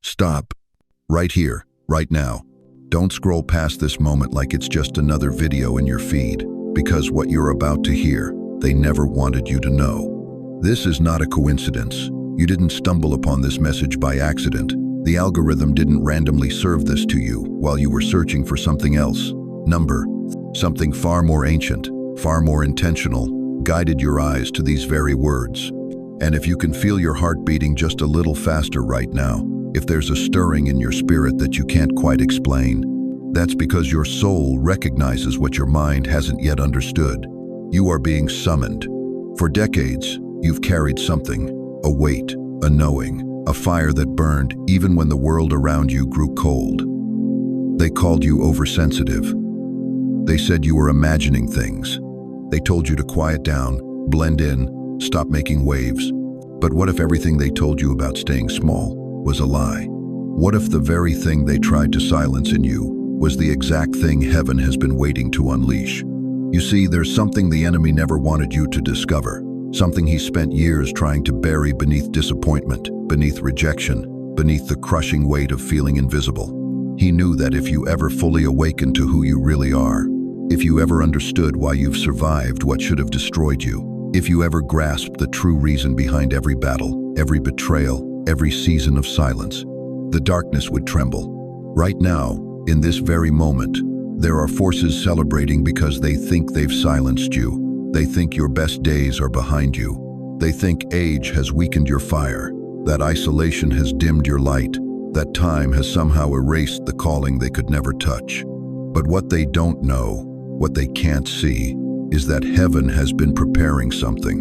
Stop. Right here, right now. Don't scroll past this moment like it's just another video in your feed, because what you're about to hear, they never wanted you to know. This is not a coincidence. You didn't stumble upon this message by accident. The algorithm didn't randomly serve this to you while you were searching for something else. Something far more ancient, far more intentional, guided your eyes to these very words. And if you can feel your heart beating just a little faster right now, if there's a stirring in your spirit that you can't quite explain, that's because your soul recognizes what your mind hasn't yet understood. You are being summoned. For decades, you've carried something, a weight, a knowing, a fire that burned even when the world around you grew cold. They called you oversensitive. They said you were imagining things. They told you to quiet down, blend in, stop making waves. But what if everything they told you about staying small was a lie? What if the very thing they tried to silence in you was the exact thing heaven has been waiting to unleash? You see, there's something the enemy never wanted you to discover, something he spent years trying to bury beneath disappointment, beneath rejection, beneath the crushing weight of feeling invisible. He knew that if you ever fully awakened to who you really are, if you ever understood why you've survived what should have destroyed you, if you ever grasped the true reason behind every battle, every betrayal, every season of silence, the darkness would tremble. Right now, in this very moment, there are forces celebrating because they think they've silenced you. They think your best days are behind you. They think age has weakened your fire, that isolation has dimmed your light, that time has somehow erased the calling they could never touch. But what they don't know, what they can't see, is that heaven has been preparing something.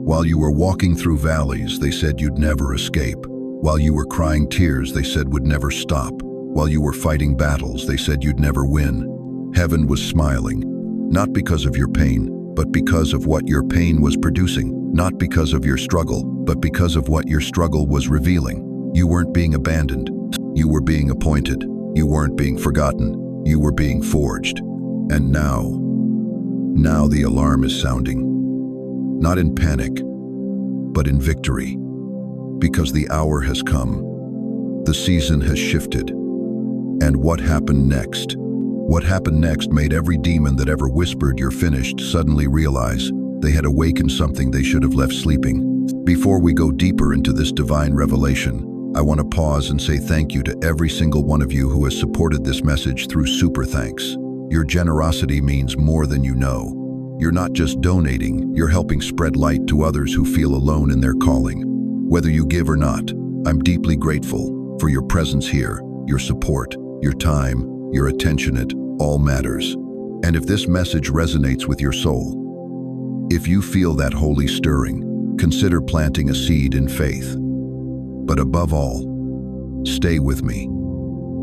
While you were walking through valleys, they said you'd never escape. While you were crying tears, they said would never stop. While you were fighting battles, they said you'd never win. Heaven was smiling, not because of your pain, but because of what your pain was producing. Not because of your struggle, but because of what your struggle was revealing. You weren't being abandoned. You were being appointed. You weren't being forgotten. You were being forged. And now the alarm is sounding. Not in panic, but in victory. Because the hour has come. The season has shifted. And what happened next? What happened next made every demon that ever whispered you're finished suddenly realize they had awakened something they should have left sleeping. Before we go deeper into this divine revelation, I want to pause and say thank you to every single one of you who has supported this message through super thanks. Your generosity means more than you know. You're not just donating, you're helping spread light to others who feel alone in their calling. Whether you give or not, I'm deeply grateful for your presence here, your support, your time, your attention. It all matters. And if this message resonates with your soul, if you feel that holy stirring, consider planting a seed in faith. But above all, stay with me,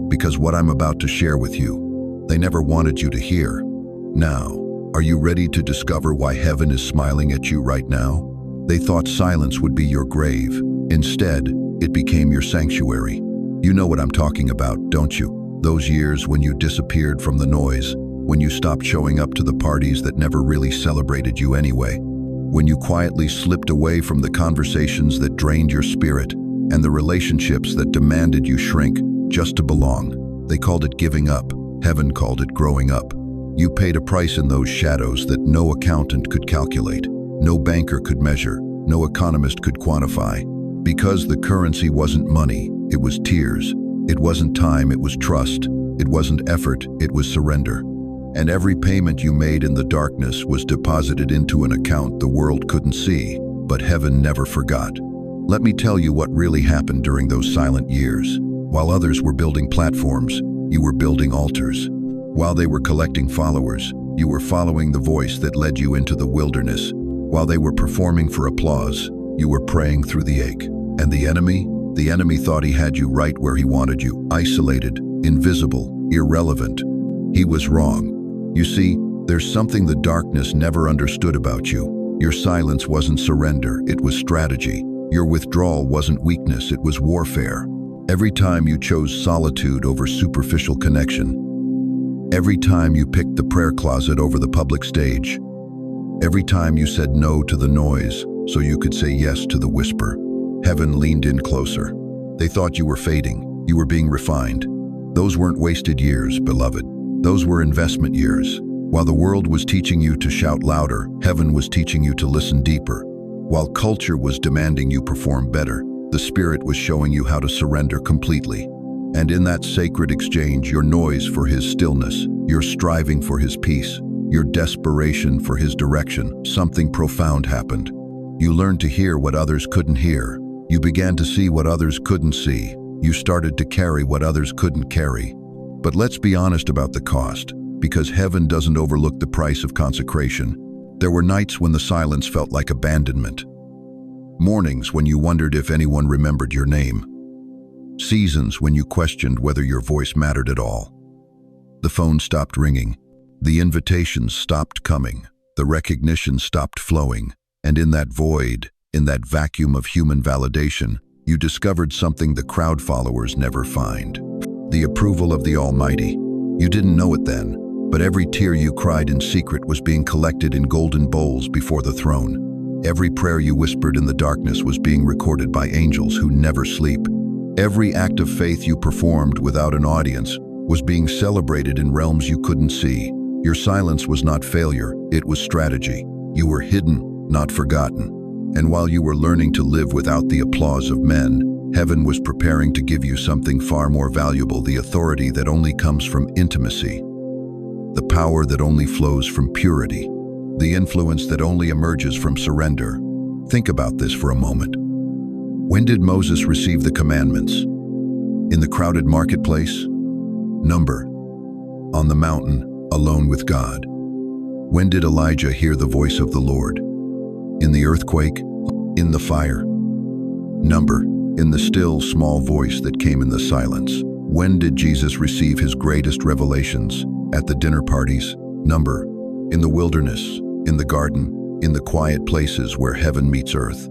because what I'm about to share with you, they never wanted you to hear. Now, are you ready to discover why heaven is smiling at you right now? They thought silence would be your grave. Instead, it became your sanctuary. You know what I'm talking about, don't you? Those years when you disappeared from the noise, when you stopped showing up to the parties that never really celebrated you anyway, when you quietly slipped away from the conversations that drained your spirit and the relationships that demanded you shrink just to belong. They called it giving up. Heaven called it growing up. You paid a price in those shadows that no accountant could calculate, no banker could measure, no economist could quantify. Because the currency wasn't money, it was tears. It wasn't time, it was trust. It wasn't effort, it was surrender. And every payment you made in the darkness was deposited into an account the world couldn't see, but heaven never forgot. Let me tell you what really happened during those silent years. While others were building platforms, you were building altars. While they were collecting followers, you were following the voice that led you into the wilderness. While they were performing for applause, you were praying through the ache. And the enemy thought he had you right where he wanted you, isolated, invisible, irrelevant. He was wrong. You see, there's something the darkness never understood about you. Your silence wasn't surrender, it was strategy. Your withdrawal wasn't weakness, it was warfare. Every time you chose solitude over superficial connection, every time you picked the prayer closet over the public stage, every time you said no to the noise so you could say yes to the whisper, heaven leaned in closer. They thought you were fading. You were being refined. Those weren't wasted years, beloved. Those were investment years. While the world was teaching you to shout louder, heaven was teaching you to listen deeper. While culture was demanding you perform better, the Spirit was showing you how to surrender completely. And in that sacred exchange, your noise for His stillness, your striving for His peace, your desperation for His direction, something profound happened. You learned to hear what others couldn't hear. You began to see what others couldn't see. You started to carry what others couldn't carry. But let's be honest about the cost, because heaven doesn't overlook the price of consecration. There were nights when the silence felt like abandonment. Mornings when you wondered if anyone remembered your name. Seasons when you questioned whether your voice mattered at all. The phone stopped ringing. The invitations stopped coming. The recognition stopped flowing. And in that void, in that vacuum of human validation, you discovered something the crowd followers never find. The approval of the Almighty. You didn't know it then, but every tear you cried in secret was being collected in golden bowls before the throne. Every prayer you whispered in the darkness was being recorded by angels who never sleep. Every act of faith you performed without an audience was being celebrated in realms you couldn't see. Your silence was not failure, it was strategy. You were hidden, not forgotten. And while you were learning to live without the applause of men, heaven was preparing to give you something far more valuable, the authority that only comes from intimacy, the power that only flows from purity, the influence that only emerges from surrender. Think about this for a moment. When did Moses receive the commandments? In the crowded marketplace? Number. On the mountain, alone with God. When did Elijah hear the voice of the Lord? In the earthquake? In the fire? Number. In the still, small voice that came in the silence. When did Jesus receive His greatest revelations? At the dinner parties? Number. In the wilderness, in the garden, in the quiet places where heaven meets earth.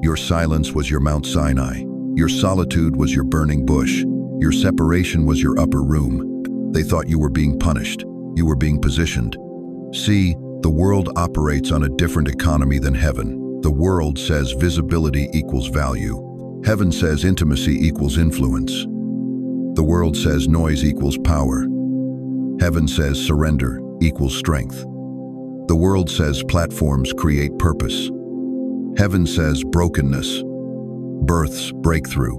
Your silence was your Mount Sinai. Your solitude was your burning bush. Your separation was your upper room. They thought you were being punished. You were being positioned. See, the world operates on a different economy than heaven. The world says visibility equals value. Heaven says intimacy equals influence. The world says noise equals power. Heaven says surrender equals strength. The world says platforms create purpose. Heaven says brokenness births breakthrough.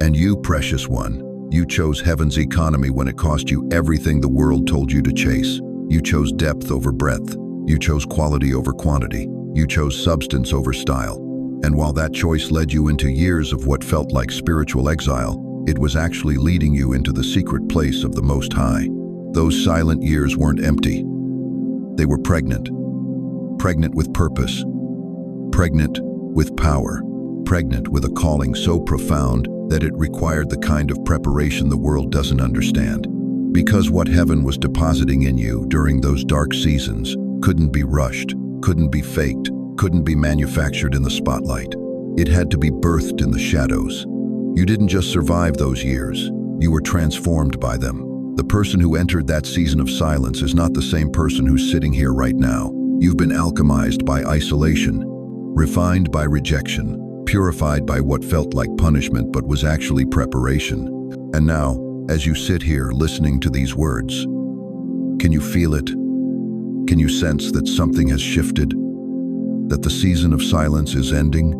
And you, precious one, you chose heaven's economy when it cost you everything the world told you to chase. You chose depth over breadth. You chose quality over quantity. You chose substance over style. And while that choice led you into years of what felt like spiritual exile, it was actually leading you into the secret place of the Most High. Those silent years weren't empty. They were pregnant. Pregnant with purpose. Pregnant with power. Pregnant with a calling so profound that it required the kind of preparation the world doesn't understand. Because what heaven was depositing in you during those dark seasons couldn't be rushed, couldn't be faked, couldn't be manufactured in the spotlight. It had to be birthed in the shadows. You didn't just survive those years, you were transformed by them. The person who entered that season of silence is not the same person who's sitting here right now. You've been alchemized by isolation, refined by rejection, purified by what felt like punishment but was actually preparation. And now, as you sit here listening to these words, can you feel it? Can you sense that something has shifted? That the season of silence is ending?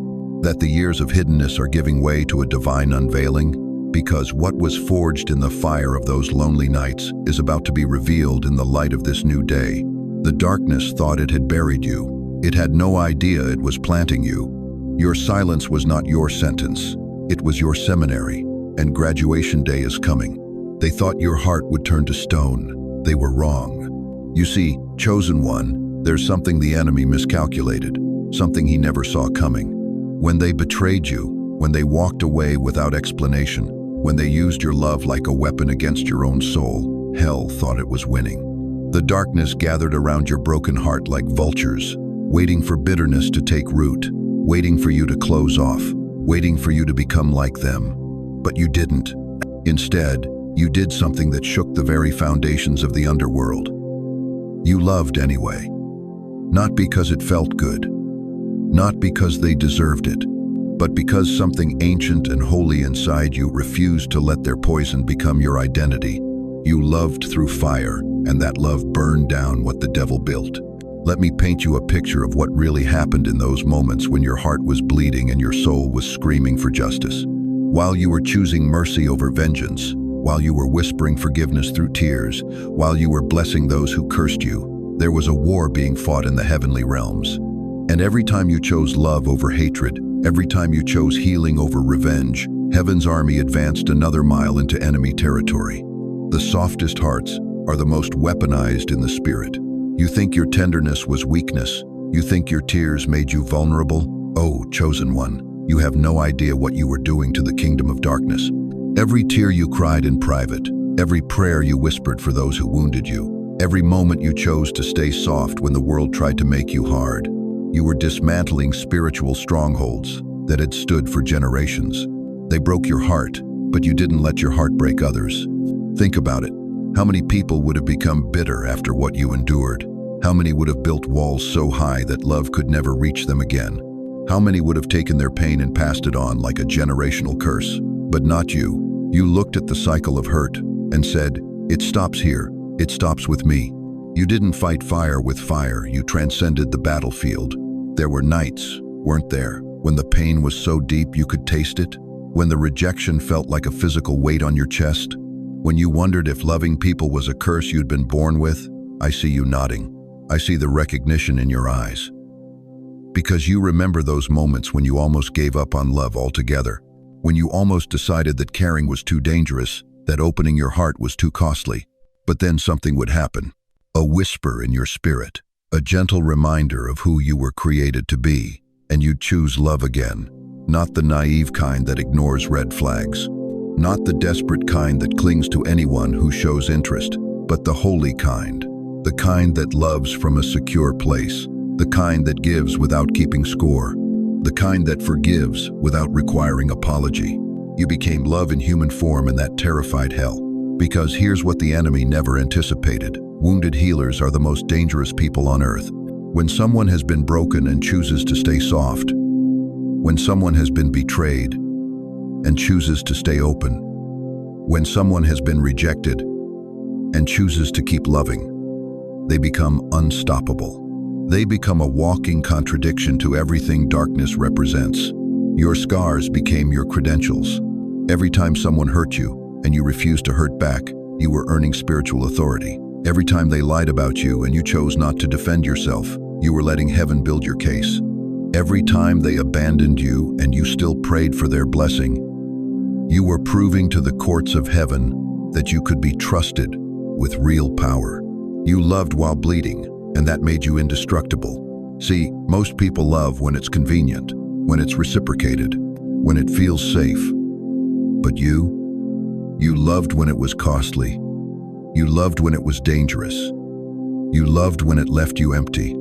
That the years of hiddenness are giving way to a divine unveiling? Because what was forged in the fire of those lonely nights is about to be revealed in the light of this new day. The darkness thought it had buried you. It had no idea it was planting you. Your silence was not your sentence. It was your seminary, and graduation day is coming. They thought your heart would turn to stone. They were wrong. You see, chosen one, there's something the enemy miscalculated, something he never saw coming. When they betrayed you, when they walked away without explanation, when they used your love like a weapon against your own soul, hell thought it was winning. The darkness gathered around your broken heart like vultures, waiting for bitterness to take root, waiting for you to close off, waiting for you to become like them. But you didn't. Instead, you did something that shook the very foundations of the underworld. You loved anyway. Not because it felt good. Not because they deserved it. but because something ancient and holy inside you refused to let their poison become your identity. You loved through fire, and that love burned down what the devil built. Let me paint you a picture of what really happened in those moments when your heart was bleeding and your soul was screaming for justice. While you were choosing mercy over vengeance, while you were whispering forgiveness through tears, while you were blessing those who cursed you, there was a war being fought in the heavenly realms. And every time you chose love over hatred, every time you chose healing over revenge, heaven's army advanced another mile into enemy territory. The softest hearts are the most weaponized in the spirit. You think your tenderness was weakness. You think your tears made you vulnerable. Oh, chosen one, you have no idea what you were doing to the kingdom of darkness. Every tear you cried in private, every prayer you whispered for those who wounded you, every moment you chose to stay soft when the world tried to make you hard, you were dismantling spiritual strongholds that had stood for generations. They broke your heart, but you didn't let your heart break others. Think about it. How many people would have become bitter after what you endured? How many would have built walls so high that love could never reach them again? How many would have taken their pain and passed it on like a generational curse? But not you. You looked at the cycle of hurt and said, "It stops here. It stops with me." You didn't fight fire with fire. You transcended the battlefield. There were nights, weren't there, when the pain was so deep you could taste it? When the rejection felt like a physical weight on your chest? When you wondered if loving people was a curse you'd been born with? I see you nodding. I see the recognition in your eyes. Because you remember those moments when you almost gave up on love altogether, when you almost decided that caring was too dangerous, that opening your heart was too costly. But then something would happen. A whisper in your spirit, a gentle reminder of who you were created to be, and you'd choose love again. Not the naive kind that ignores red flags, not the desperate kind that clings to anyone who shows interest, but the holy kind, the kind that loves from a secure place, the kind that gives without keeping score, the kind that forgives without requiring apology. You became love in human form in that terrified hell. Because here's what the enemy never anticipated. Wounded healers are the most dangerous people on earth. When someone has been broken and chooses to stay soft, when someone has been betrayed and chooses to stay open, when someone has been rejected and chooses to keep loving, they become unstoppable. They become a walking contradiction to everything darkness represents. Your scars became your credentials. Every time someone hurt you and you refused to hurt back, you were earning spiritual authority. Every time they lied about you and you chose not to defend yourself, you were letting heaven build your case. Every time they abandoned you and you still prayed for their blessing, you were proving to the courts of heaven that you could be trusted with real power. You loved while bleeding, and that made you indestructible. See, most people love when it's convenient, when it's reciprocated, when it feels safe. But you loved when it was costly. You loved when it was dangerous. You loved when it left you empty.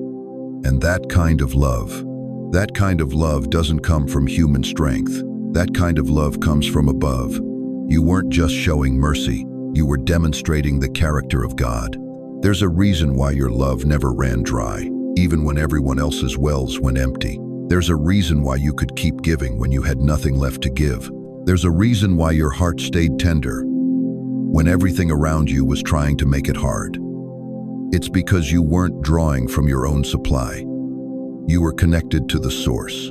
And that kind of love doesn't come from human strength. That kind of love comes from above. You weren't just showing mercy, you were demonstrating the character of God. There's a reason why your love never ran dry, even when everyone else's wells went empty. There's a reason why you could keep giving when you had nothing left to give. There's a reason why your heart stayed tender when everything around you was trying to make it hard. It's because you weren't drawing from your own supply. You were connected to the source.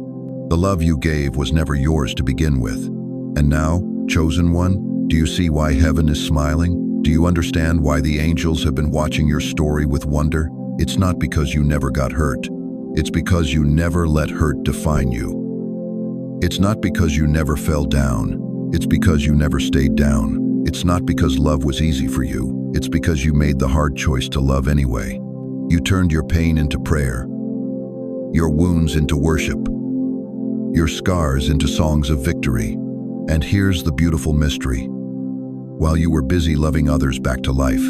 The love you gave was never yours to begin with. And now, chosen one, do you see why heaven is smiling? Do you understand why the angels have been watching your story with wonder? It's not because you never got hurt. It's because you never let hurt define you. It's not because you never fell down. It's because you never stayed down. It's not because love was easy for you. It's because you made the hard choice to love anyway. You turned your pain into prayer, your wounds into worship, your scars into songs of victory. And here's the beautiful mystery. While you were busy loving others back to life,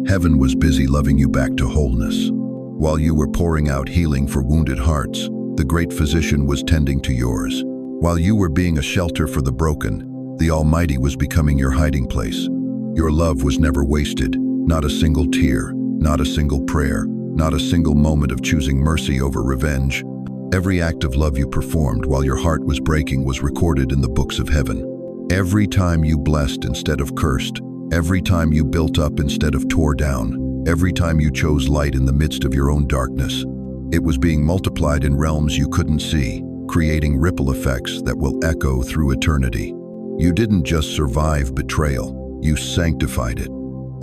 heaven was busy loving you back to wholeness. While you were pouring out healing for wounded hearts, the great physician was tending to yours. While you were being a shelter for the broken, the Almighty was becoming your hiding place. Your love was never wasted, not a single tear, not a single prayer, not a single moment of choosing mercy over revenge. Every act of love you performed while your heart was breaking was recorded in the books of heaven. Every time you blessed instead of cursed, every time you built up instead of tore down, every time you chose light in the midst of your own darkness, it was being multiplied in realms you couldn't see, creating ripple effects that will echo through eternity. You didn't just survive betrayal, you sanctified it.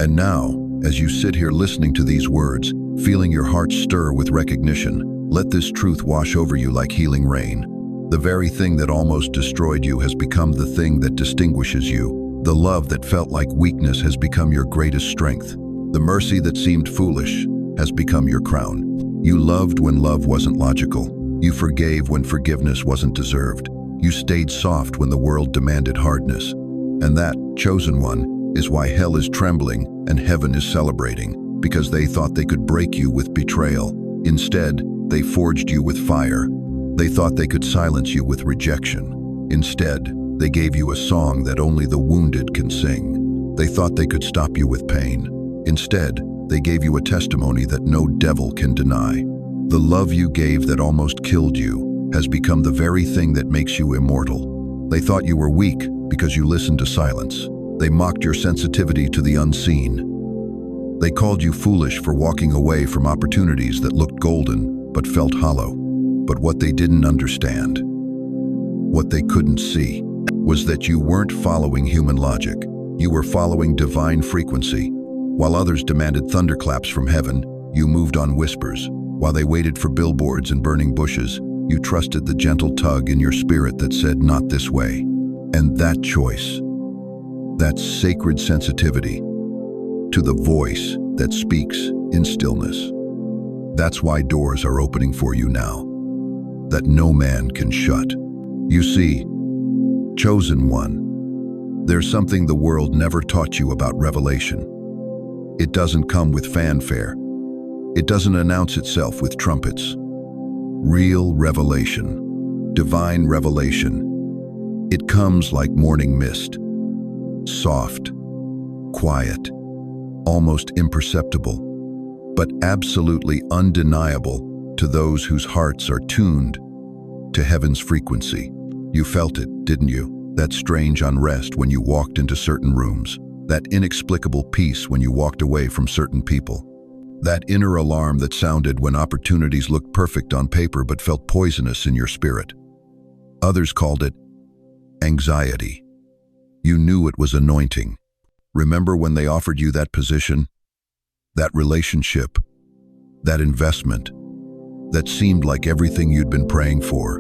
And now, as you sit here listening to these words, feeling your heart stir with recognition, let this truth wash over you like healing rain. The very thing that almost destroyed you has become the thing that distinguishes you. The love that felt like weakness has become your greatest strength. The mercy that seemed foolish has become your crown. You loved when love wasn't logical. You forgave when forgiveness wasn't deserved. You stayed soft when the world demanded hardness. And that, chosen one, is why hell is trembling and heaven is celebrating, because they thought they could break you with betrayal. Instead, they forged you with fire. They thought they could silence you with rejection. Instead, they gave you a song that only the wounded can sing. They thought they could stop you with pain. Instead, they gave you a testimony that no devil can deny. The love you gave that almost killed you has become the very thing that makes you immortal. They thought you were weak because you listened to silence. They mocked your sensitivity to the unseen. They called you foolish for walking away from opportunities that looked golden but felt hollow. But what they didn't understand, what they couldn't see, was that you weren't following human logic. You were following divine frequency. While others demanded thunderclaps from heaven, you moved on whispers. While they waited for billboards and burning bushes, you trusted the gentle tug in your spirit that said, "Not this way." And that choice, that sacred sensitivity to the voice that speaks in stillness, that's why doors are opening for you now, that no man can shut. You see, chosen one, there's something the world never taught you about revelation. It doesn't come with fanfare. It doesn't announce itself with trumpets. Real revelation, divine revelation, it comes like morning mist, soft, quiet, almost imperceptible, but absolutely undeniable to those whose hearts are tuned to heaven's frequency. You felt it, didn't you? That strange unrest when you walked into certain rooms, that inexplicable peace when you walked away from certain people, that inner alarm that sounded when opportunities looked perfect on paper but felt poisonous in your spirit. Others called it anxiety. You knew it was anointing. Remember when they offered you that position, that relationship, that investment, that seemed like everything you'd been praying for,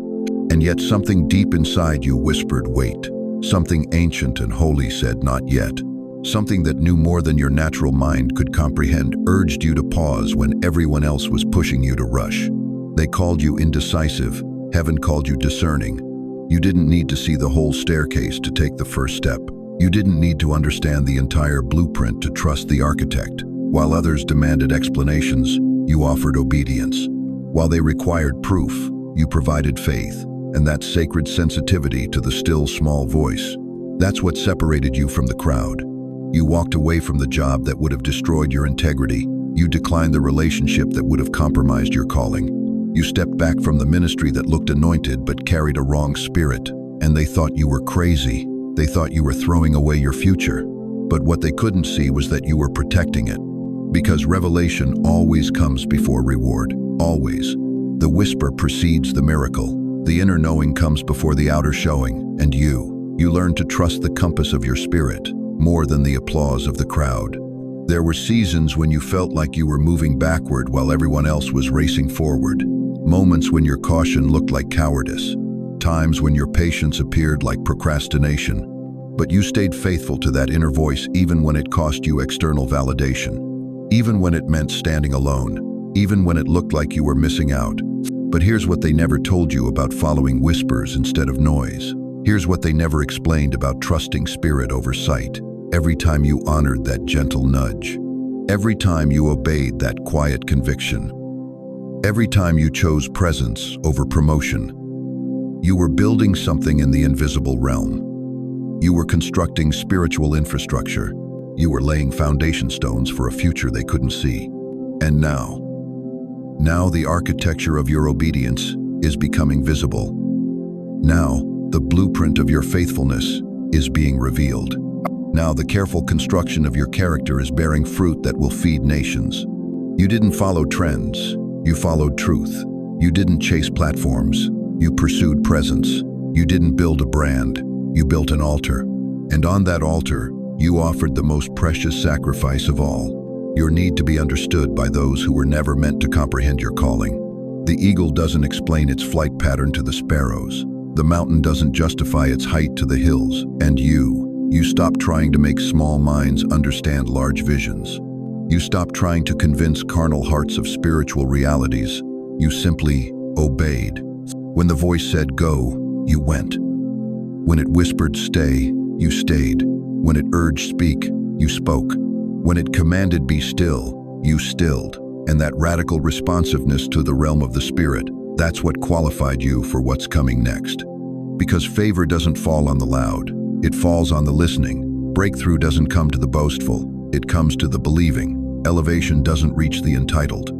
and yet something deep inside you whispered, wait. Something ancient and holy said, not yet. Something that knew more than your natural mind could comprehend urged you to pause when everyone else was pushing you to rush. They called you indecisive. Heaven called you discerning. You didn't need to see the whole staircase to take the first step. You didn't need to understand the entire blueprint to trust the architect. While others demanded explanations, you offered obedience. While they required proof, you provided faith, and that sacred sensitivity to the still small voice. That's what separated you from the crowd. You walked away from the job that would have destroyed your integrity. You declined the relationship that would have compromised your calling. You stepped back from the ministry that looked anointed but carried a wrong spirit, and they thought you were crazy. They thought you were throwing away your future. But what they couldn't see was that you were protecting it. Because revelation always comes before reward, always. The whisper precedes the miracle. The inner knowing comes before the outer showing, and you learn to trust the compass of your spirit more than the applause of the crowd. There were seasons when you felt like you were moving backward while everyone else was racing forward. Moments when your caution looked like cowardice. Times when your patience appeared like procrastination. But you stayed faithful to that inner voice even when it cost you external validation. Even when it meant standing alone. Even when it looked like you were missing out. But here's what they never told you about following whispers instead of noise. Here's what they never explained about trusting spirit over sight. Every time you honored that gentle nudge, every time you obeyed that quiet conviction, every time you chose presence over promotion, you were building something in the invisible realm. You were constructing spiritual infrastructure. You were laying foundation stones for a future they couldn't see. And now the architecture of your obedience is becoming visible. Now, the blueprint of your faithfulness is being revealed. Now, the careful construction of your character is bearing fruit that will feed nations. You didn't follow trends, you followed truth. You didn't chase platforms, you pursued presence. You didn't build a brand, you built an altar. And on that altar, you offered the most precious sacrifice of all, your need to be understood by those who were never meant to comprehend your calling. The eagle doesn't explain its flight pattern to the sparrows. The mountain doesn't justify its height to the hills. And you stopped trying to make small minds understand large visions. You stopped trying to convince carnal hearts of spiritual realities. You simply obeyed. When the voice said go, you went. When it whispered stay, you stayed. When it urged speak, you spoke. When it commanded be still, you stilled. And that radical responsiveness to the realm of the Spirit, that's what qualified you for what's coming next. Because favor doesn't fall on the loud, it falls on the listening. Breakthrough doesn't come to the boastful, it comes to the believing. Elevation doesn't reach the entitled,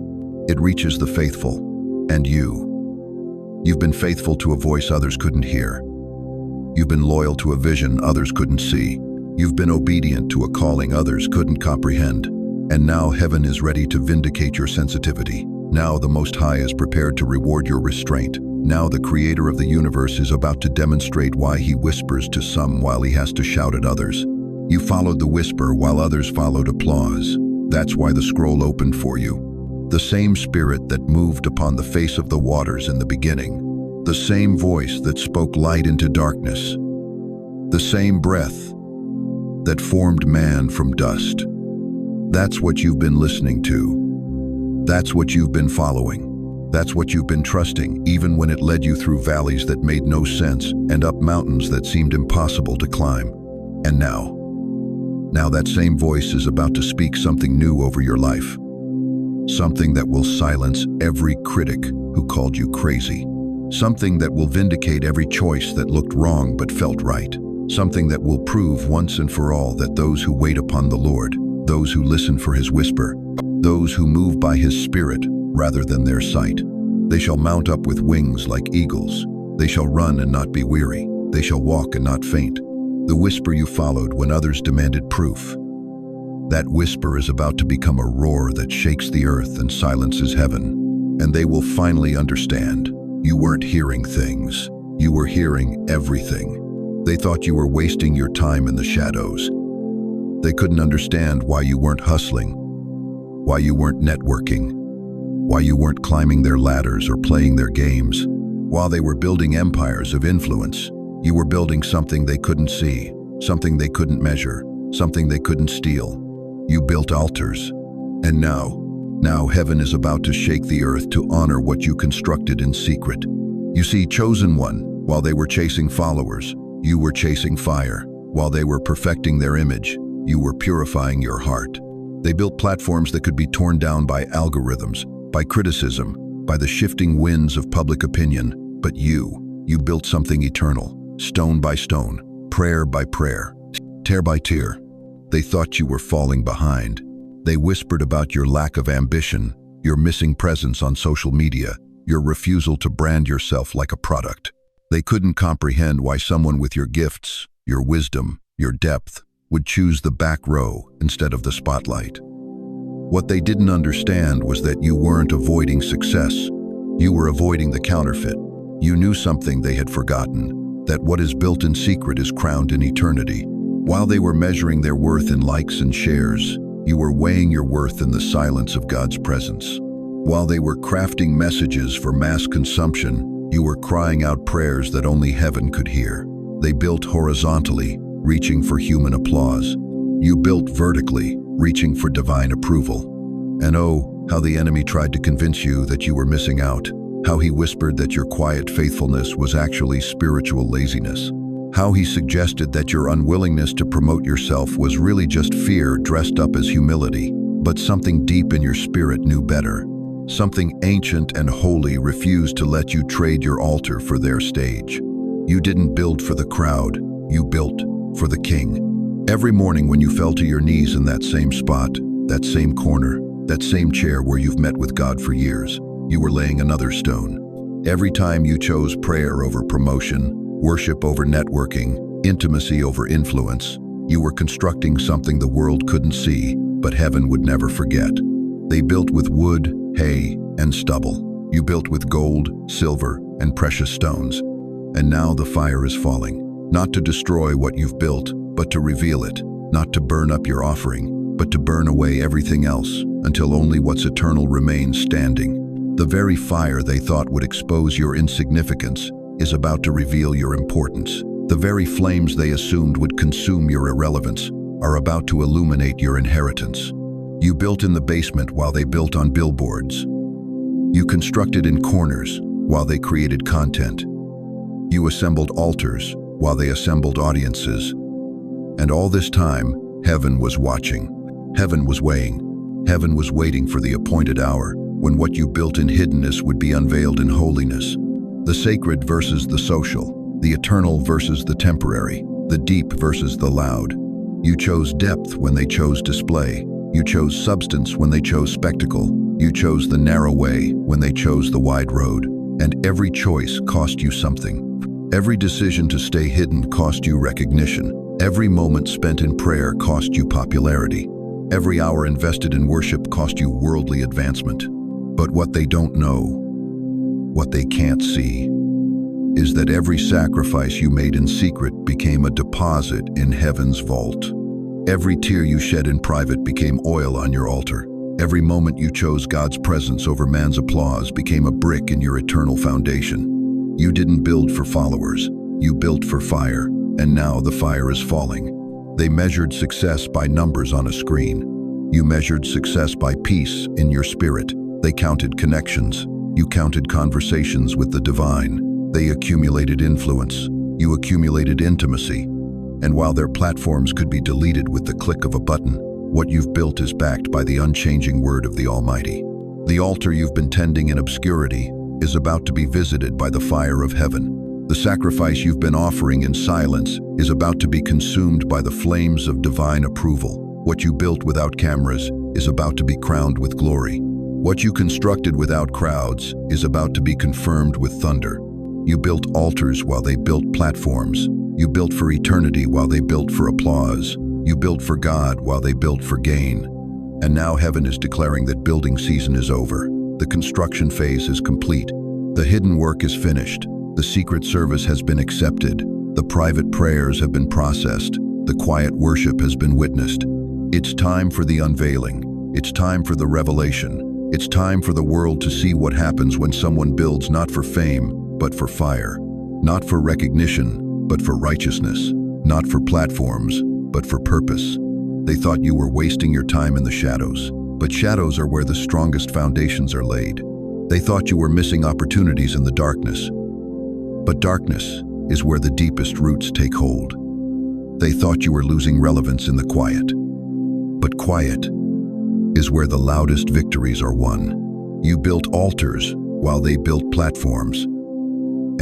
it reaches the faithful. And you've been faithful to a voice others couldn't hear. You've been loyal to a vision others couldn't see. You've been obedient to a calling others couldn't comprehend. And now heaven is ready to vindicate your sensitivity. Now the Most High is prepared to reward your restraint. Now the Creator of the universe is about to demonstrate why He whispers to some while He has to shout at others. You followed the whisper while others followed applause. That's why the scroll opened for you. The same Spirit that moved upon the face of the waters in the beginning. The same voice that spoke light into darkness. The same breath that formed man from dust. That's what you've been listening to. That's what you've been following. That's what you've been trusting, even when it led you through valleys that made no sense and up mountains that seemed impossible to climb. And now that same voice is about to speak something new over your life. Something that will silence every critic who called you crazy. Something that will vindicate every choice that looked wrong but felt right. Something that will prove once and for all that those who wait upon the Lord, those who listen for His whisper, those who move by His Spirit rather than their sight, they shall mount up with wings like eagles. They shall run and not be weary. They shall walk and not faint. The whisper you followed when others demanded proof. That whisper is about to become a roar that shakes the earth and silences heaven. And they will finally understand. You weren't hearing things. You were hearing everything. They thought you were wasting your time in the shadows. They couldn't understand why you weren't hustling, why you weren't networking, why you weren't climbing their ladders or playing their games. While they were building empires of influence, you were building something they couldn't see, something they couldn't measure, something they couldn't steal. You built altars. And now heaven is about to shake the earth to honor what you constructed in secret. You see, chosen one, while they were chasing followers, you were chasing fire. While they were perfecting their image, you were purifying your heart. They built platforms that could be torn down by algorithms, by criticism, by the shifting winds of public opinion. But you built something eternal, stone by stone, prayer by prayer, tear by tear. They thought you were falling behind. They whispered about your lack of ambition, your missing presence on social media, your refusal to brand yourself like a product. They couldn't comprehend why someone with your gifts, your wisdom, your depth, would choose the back row instead of the spotlight. What they didn't understand was that you weren't avoiding success. You were avoiding the counterfeit. You knew something they had forgotten, that what is built in secret is crowned in eternity. While they were measuring their worth in likes and shares, you were weighing your worth in the silence of God's presence. While they were crafting messages for mass consumption, you were crying out prayers that only heaven could hear. They built horizontally, reaching for human applause. You built vertically, reaching for divine approval. And oh, how the enemy tried to convince you that you were missing out. How he whispered that your quiet faithfulness was actually spiritual laziness. How he suggested that your unwillingness to promote yourself was really just fear dressed up as humility. But something deep in your spirit knew better. Something ancient and holy refused to let you trade your altar for their stage. You didn't build for the crowd, you built for the King. Every morning when you fell to your knees in that same spot, that same corner, that same chair where you've met with God for years, you were laying another stone. Every time you chose prayer over promotion, worship over networking, intimacy over influence, you were constructing something the world couldn't see, but heaven would never forget. They built with wood, hay, and stubble. You built with gold, silver, and precious stones. And now the fire is falling. Not to destroy what you've built, but to reveal it. Not to burn up your offering, but to burn away everything else, until only what's eternal remains standing. The very fire they thought would expose your insignificance is about to reveal your importance. The very flames they assumed would consume your irrelevance are about to illuminate your inheritance. You built in the basement while they built on billboards. You constructed in corners while they created content. You assembled altars while they assembled audiences. And all this time, heaven was watching. Heaven was weighing. Heaven was waiting for the appointed hour when what you built in hiddenness would be unveiled in holiness. The sacred versus the social, the eternal versus the temporary, the deep versus the loud. You chose depth when they chose display. You chose substance when they chose spectacle. You chose the narrow way when they chose the wide road. And every choice cost you something. Every decision to stay hidden cost you recognition. Every moment spent in prayer cost you popularity. Every hour invested in worship cost you worldly advancement. But what they don't know, what they can't see, is that every sacrifice you made in secret became a deposit in heaven's vault. Every tear you shed in private became oil on your altar. Every moment you chose God's presence over man's applause became a brick in your eternal foundation. You didn't build for followers, you built for fire, and now the fire is falling. They measured success by numbers on a screen. You measured success by peace in your spirit. They counted connections. You counted conversations with the divine. They accumulated influence. You accumulated intimacy. And while their platforms could be deleted with the click of a button, what you've built is backed by the unchanging word of the Almighty. The altar you've been tending in obscurity is about to be visited by the fire of heaven. The sacrifice you've been offering in silence is about to be consumed by the flames of divine approval. What you built without cameras is about to be crowned with glory. What you constructed without crowds is about to be confirmed with thunder. You built altars while they built platforms. You built for eternity while they built for applause. You built for God while they built for gain. And now heaven is declaring that building season is over. The construction phase is complete. The hidden work is finished. The secret service has been accepted. The private prayers have been processed. The quiet worship has been witnessed. It's time for the unveiling. It's time for the revelation. It's time for the world to see what happens when someone builds not for fame, but for fire. Not for recognition, but for righteousness. Not for platforms, but for purpose. They thought you were wasting your time in the shadows, but shadows are where the strongest foundations are laid. They thought you were missing opportunities in the darkness, but darkness is where the deepest roots take hold. They thought you were losing relevance in the quiet, but quiet is where the loudest victories are won. You built altars while they built platforms.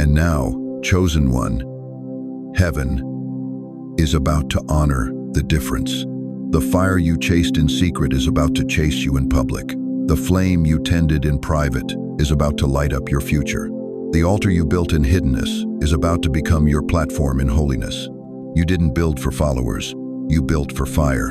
And now, chosen one, heaven is about to honor the difference. The fire you chased in secret is about to chase you in public. The flame you tended in private is about to light up your future. The altar you built in hiddenness is about to become your platform in holiness. You didn't build for followers, you built for fire.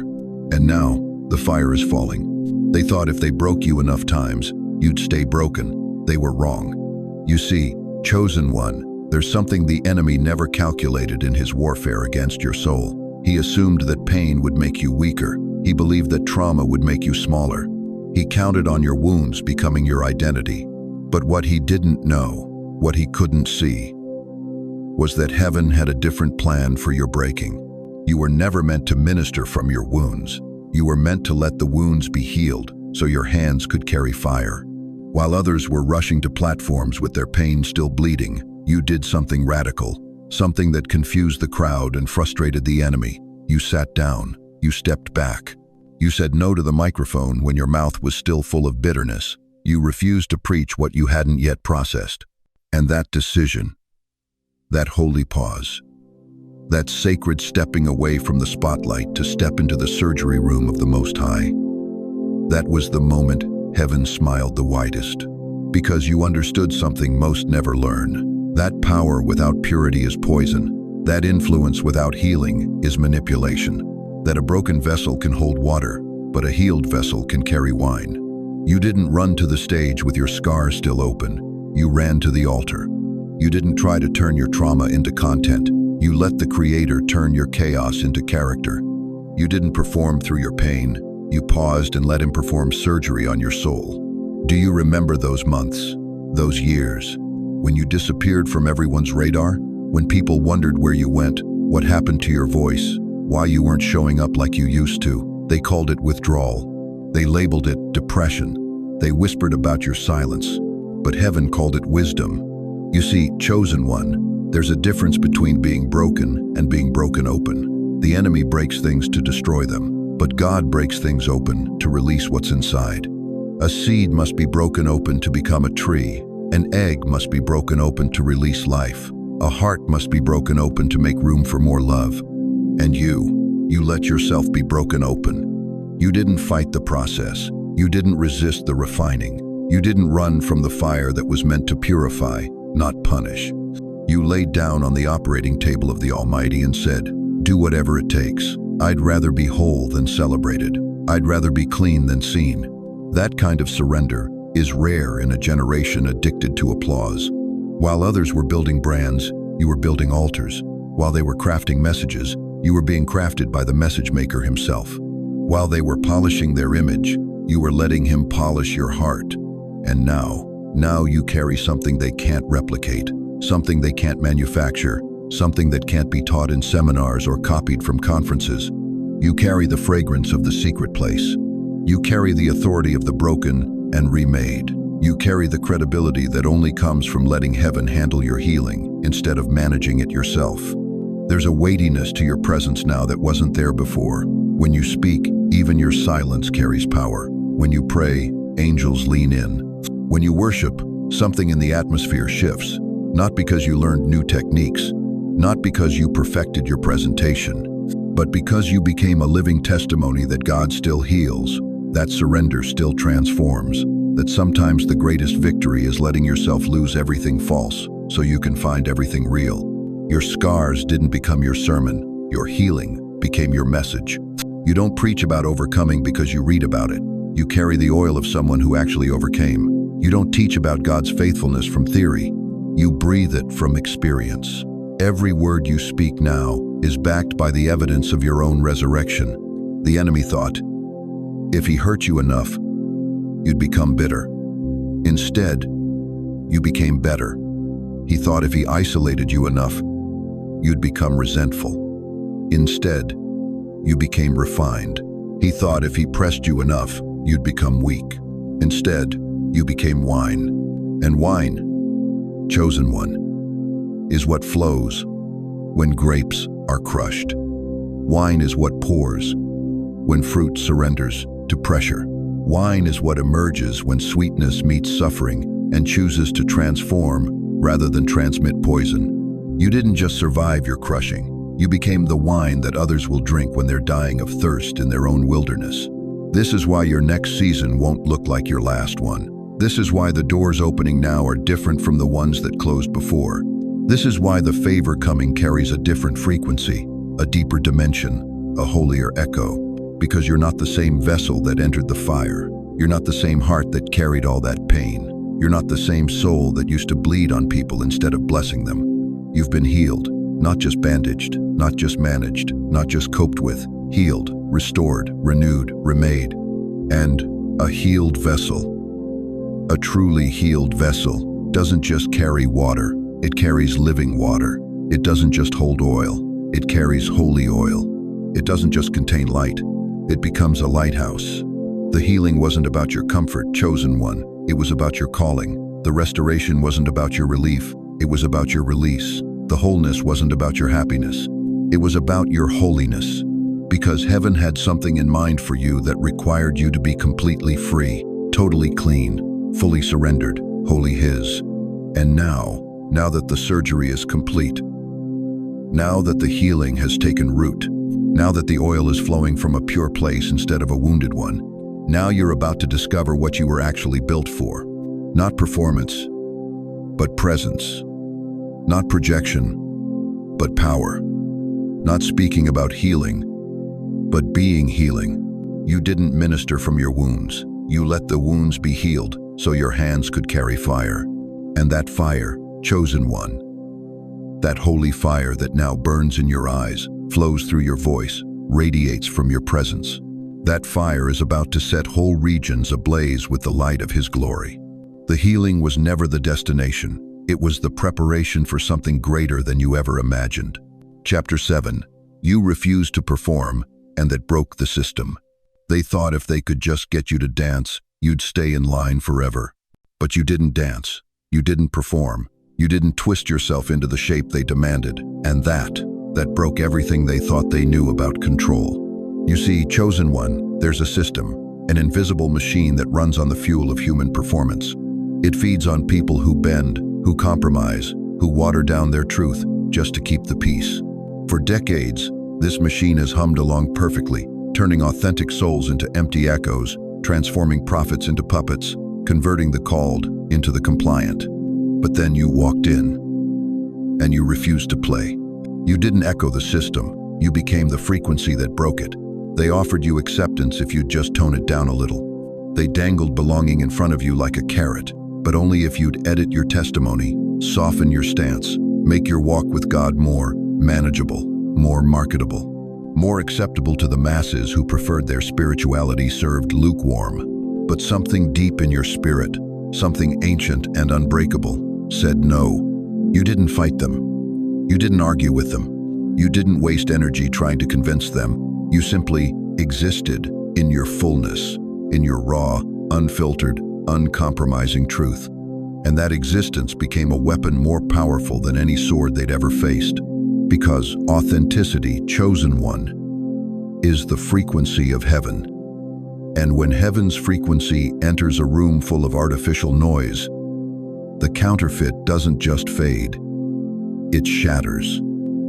And now, the fire is falling. They thought if they broke you enough times, you'd stay broken. They were wrong. You see, chosen one, there's something the enemy never calculated in his warfare against your soul. He assumed that pain would make you weaker. He believed that trauma would make you smaller. He counted on your wounds becoming your identity. But what he didn't know, what he couldn't see, was that heaven had a different plan for your breaking. You were never meant to minister from your wounds. You were meant to let the wounds be healed so your hands could carry fire. While others were rushing to platforms with their pain still bleeding, you did something radical. Something that confused the crowd and frustrated the enemy. You sat down. You stepped back. You said no to the microphone when your mouth was still full of bitterness. You refused to preach what you hadn't yet processed. And that decision, that holy pause, that sacred stepping away from the spotlight to step into the surgery room of the Most High, that was the moment heaven smiled the widest. Because you understood something most never learn. That power without purity is poison. That influence without healing is manipulation. That a broken vessel can hold water, but a healed vessel can carry wine. You didn't run to the stage with your scars still open. You ran to the altar. You didn't try to turn your trauma into content. You let the Creator turn your chaos into character. You didn't perform through your pain. You paused and let Him perform surgery on your soul. Do you remember those months, those years, when you disappeared from everyone's radar? When people wondered where you went, what happened to your voice, why you weren't showing up like you used to? They called it withdrawal. They labeled it depression. They whispered about your silence. But heaven called it wisdom. You see, chosen one, there's a difference between being broken and being broken open. The enemy breaks things to destroy them, but God breaks things open to release what's inside. A seed must be broken open to become a tree. An egg must be broken open to release life. A heart must be broken open to make room for more love. And you let yourself be broken open. You didn't fight the process. You didn't resist the refining. You didn't run from the fire that was meant to purify, not punish. You laid down on the operating table of the Almighty and said, "Do whatever it takes. I'd rather be whole than celebrated. I'd rather be clean than seen." That kind of surrender is rare in a generation addicted to applause. While others were building brands, you were building altars. While they were crafting messages, you were being crafted by the message maker himself. While they were polishing their image, you were letting Him polish your heart. And now you carry something they can't replicate, something they can't manufacture, something that can't be taught in seminars or copied from conferences. You carry the fragrance of the secret place. You carry the authority of the broken and remade. You carry the credibility that only comes from letting heaven handle your healing instead of managing it yourself. There's a weightiness to your presence now that wasn't there before. When you speak, even your silence carries power. When you pray, angels lean in. When you worship, something in the atmosphere shifts, not because you learned new techniques, not because you perfected your presentation, but because you became a living testimony that God still heals, that surrender still transforms, that sometimes the greatest victory is letting yourself lose everything false so you can find everything real. Your scars didn't become your sermon. Your healing became your message. You don't preach about overcoming because you read about it. You carry the oil of someone who actually overcame. You don't teach about God's faithfulness from theory. You breathe it from experience. Every word you speak now is backed by the evidence of your own resurrection. The enemy thought, if he hurt you enough, you'd become bitter. Instead, you became better. He thought if he isolated you enough, you'd become resentful. Instead, you became refined. He thought if he pressed you enough, you'd become weak. Instead, you became wine. And wine, chosen one, is what flows when grapes are crushed. Wine is what pours when fruit surrenders to pressure. Wine is what emerges when sweetness meets suffering and chooses to transform rather than transmit poison. You didn't just survive your crushing. You became the wine that others will drink when they're dying of thirst in their own wilderness. This is why your next season won't look like your last one. This is why the doors opening now are different from the ones that closed before. This is why the favor coming carries a different frequency, a deeper dimension, a holier echo. Because you're not the same vessel that entered the fire. You're not the same heart that carried all that pain. You're not the same soul that used to bleed on people instead of blessing them. You've been healed, not just bandaged, not just managed, not just coped with. Healed, restored, renewed, remade. And a healed vessel. A truly healed vessel doesn't just carry water, it carries living water. It doesn't just hold oil, it carries holy oil. It doesn't just contain light, it becomes a lighthouse. The healing wasn't about your comfort, chosen one. It was about your calling. The restoration wasn't about your relief, it was about your release. The wholeness wasn't about your happiness, it was about your holiness. Because heaven had something in mind for you that required you to be completely free, totally clean, fully surrendered, wholly His. And now that the surgery is complete, now that the healing has taken root, now that the oil is flowing from a pure place instead of a wounded one, now you're about to discover what you were actually built for. Not performance, but presence. Not projection, but power. Not speaking about healing, but being healing. You didn't minister from your wounds. You let the wounds be healed so your hands could carry fire. And that fire, chosen one, that holy fire that now burns in your eyes, flows through your voice, radiates from your presence. That fire is about to set whole regions ablaze with the light of His glory. The healing was never the destination. It was the preparation for something greater than you ever imagined. Chapter 7. You refused to perform, and that broke the system. They thought if they could just get you to dance, you'd stay in line forever. But you didn't dance. You didn't perform. You didn't twist yourself into the shape they demanded. And that broke everything they thought they knew about control. You see, chosen one, there's a system, an invisible machine that runs on the fuel of human performance. It feeds on people who bend, who compromise, who water down their truth just to keep the peace. For decades, this machine has hummed along perfectly, turning authentic souls into empty echoes, transforming prophets into puppets, converting the called into the compliant. But then you walked in, and you refused to play. You didn't echo the system. You became the frequency that broke it. They offered you acceptance if you'd just tone it down a little. They dangled belonging in front of you like a carrot, but only if you'd edit your testimony, soften your stance, make your walk with God more manageable, more marketable, more acceptable to the masses who preferred their spirituality served lukewarm. But something deep in your spirit, something ancient and unbreakable, said no. You didn't fight them. You didn't argue with them. You didn't waste energy trying to convince them. You simply existed in your fullness, in your raw, unfiltered, uncompromising truth. And that existence became a weapon more powerful than any sword they'd ever faced. Because authenticity, chosen one, is the frequency of heaven. And when heaven's frequency enters a room full of artificial noise, the counterfeit doesn't just fade, it shatters.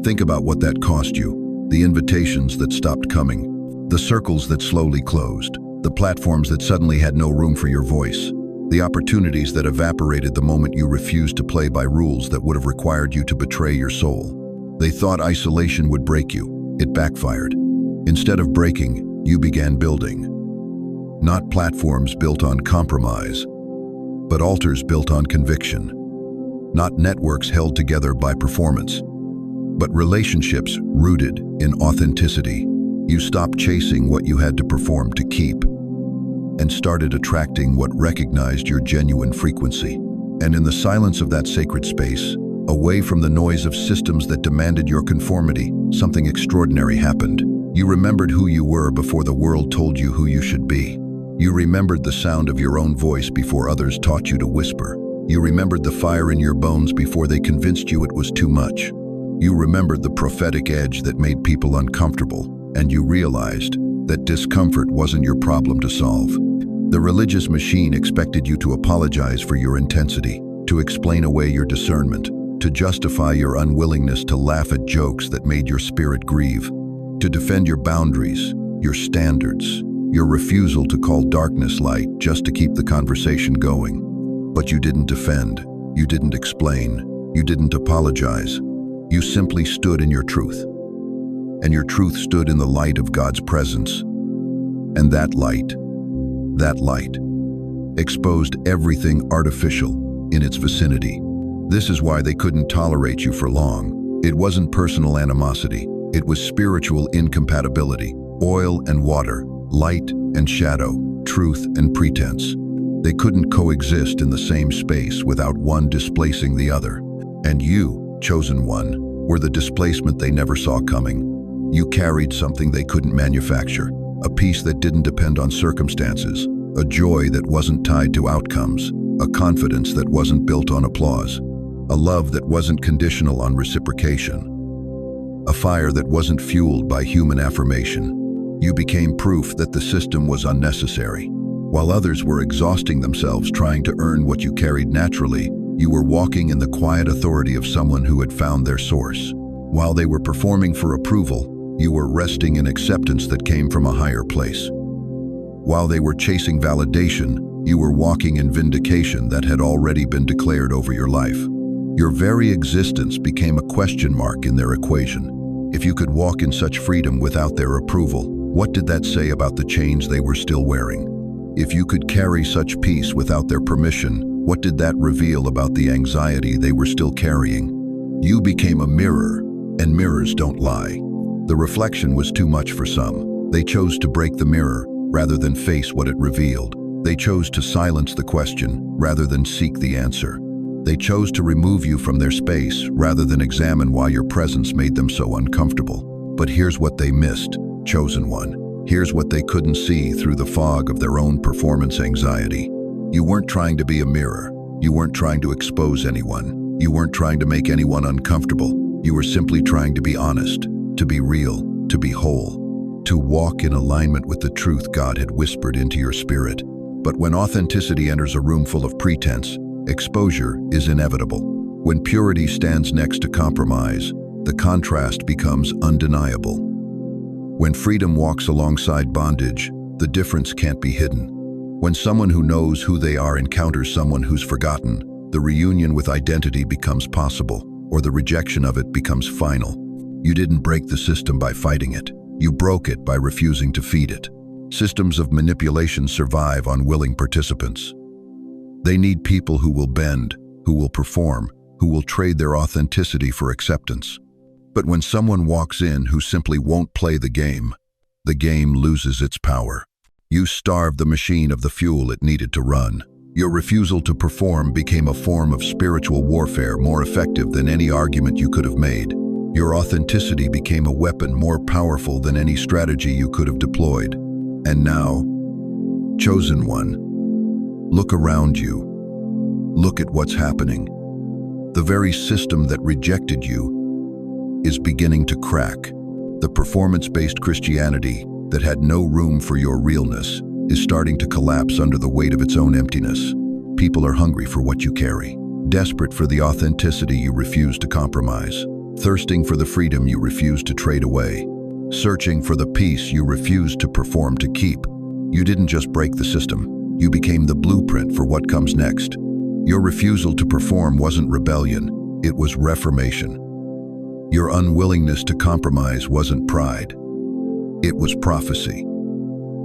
Think about what that cost you. The invitations that stopped coming, the circles that slowly closed, the platforms that suddenly had no room for your voice, the opportunities that evaporated the moment you refused to play by rules that would have required you to betray your soul. They thought isolation would break you. It backfired. Instead of breaking, you began building. Not platforms built on compromise, but altars built on conviction. Not networks held together by performance, but relationships rooted in authenticity. You stopped chasing what you had to perform to keep, and started attracting what recognized your genuine frequency. And in the silence of that sacred space, away from the noise of systems that demanded your conformity, something extraordinary happened. You remembered who you were before the world told you who you should be. You remembered the sound of your own voice before others taught you to whisper. You remembered the fire in your bones before they convinced you it was too much. You remembered the prophetic edge that made people uncomfortable, and you realized that discomfort wasn't your problem to solve. The religious machine expected you to apologize for your intensity, to explain away your discernment, to justify your unwillingness to laugh at jokes that made your spirit grieve, to defend your boundaries, your standards, your refusal to call darkness light just to keep the conversation going. But you didn't defend, you didn't explain, you didn't apologize. You simply stood in your truth. And your truth stood in the light of God's presence. And that light exposed everything artificial in its vicinity. This is why they couldn't tolerate you for long. It wasn't personal animosity. It was spiritual incompatibility. Oil and water, light and shadow, truth and pretense. They couldn't coexist in the same space without one displacing the other. And you, chosen one, were the displacement they never saw coming. You carried something they couldn't manufacture, a peace that didn't depend on circumstances, a joy that wasn't tied to outcomes, a confidence that wasn't built on applause, a love that wasn't conditional on reciprocation, a fire that wasn't fueled by human affirmation. You became proof that the system was unnecessary. While others were exhausting themselves trying to earn what you carried naturally, you were walking in the quiet authority of someone who had found their source. While they were performing for approval, you were resting in acceptance that came from a higher place. While they were chasing validation, You were walking in vindication that had already been declared over your life. Your very existence became a question mark in their equation. If you could walk in such freedom without their approval, what did that say about the chains they were still wearing? If you could carry such peace without their permission, what did that reveal about the anxiety they were still carrying? You became a mirror, and mirrors don't lie. The reflection was too much for some. They chose to break the mirror rather than face what it revealed. They chose to silence the question rather than seek the answer. They chose to remove you from their space rather than examine why your presence made them so uncomfortable. But here's what they missed, chosen one. Here's what they couldn't see through the fog of their own performance anxiety. You weren't trying to be a mirror. You weren't trying to expose anyone. You weren't trying to make anyone uncomfortable. You were simply trying to be honest, to be real, to be whole, to walk in alignment with the truth God had whispered into your spirit. But when authenticity enters a room full of pretense, exposure is inevitable. When purity stands next to compromise, the contrast becomes undeniable. When freedom walks alongside bondage, the difference can't be hidden. When someone who knows who they are encounters someone who's forgotten, the reunion with identity becomes possible, or the rejection of it becomes final. You didn't break the system by fighting it. You broke it by refusing to feed it. Systems of manipulation survive on willing participants. They need people who will bend, who will perform, who will trade their authenticity for acceptance. But when someone walks in who simply won't play the game loses its power. You starved the machine of the fuel it needed to run. Your refusal to perform became a form of spiritual warfare more effective than any argument you could have made. Your authenticity became a weapon more powerful than any strategy you could have deployed. And now, chosen one, look around you. Look at what's happening. The very system that rejected you is beginning to crack. The performance-based Christianity that had no room for your realness is starting to collapse under the weight of its own emptiness. People are hungry for what you carry, desperate for the authenticity you refuse to compromise, thirsting for the freedom you refuse to trade away, searching for the peace you refuse to perform to keep. You didn't just break the system, you became the blueprint for what comes next. Your refusal to perform wasn't rebellion, it was reformation. Your unwillingness to compromise wasn't pride, it was prophecy.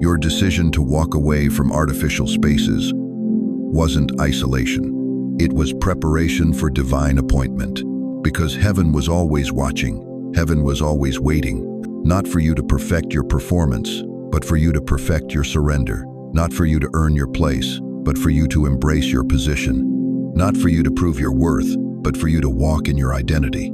Your decision to walk away from artificial spaces wasn't isolation, it was preparation for divine appointment. Because heaven was always watching, heaven was always waiting, not for you to perfect your performance, but for you to perfect your surrender. Not for you to earn your place, but for you to embrace your position. Not for you to prove your worth, but for you to walk in your identity.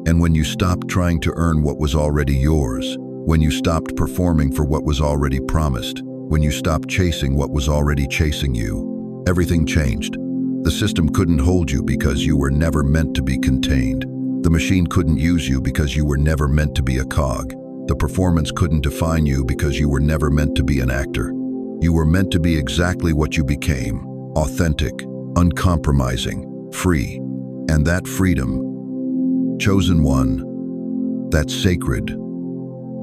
And when you stopped trying to earn what was already yours, when you stopped performing for what was already promised, when you stopped chasing what was already chasing you, everything changed. The system couldn't hold you because you were never meant to be contained. The machine couldn't use you because you were never meant to be a cog. The performance couldn't define you because you were never meant to be an actor. You were meant to be exactly what you became, authentic, uncompromising, free. And that freedom, chosen one, that sacred,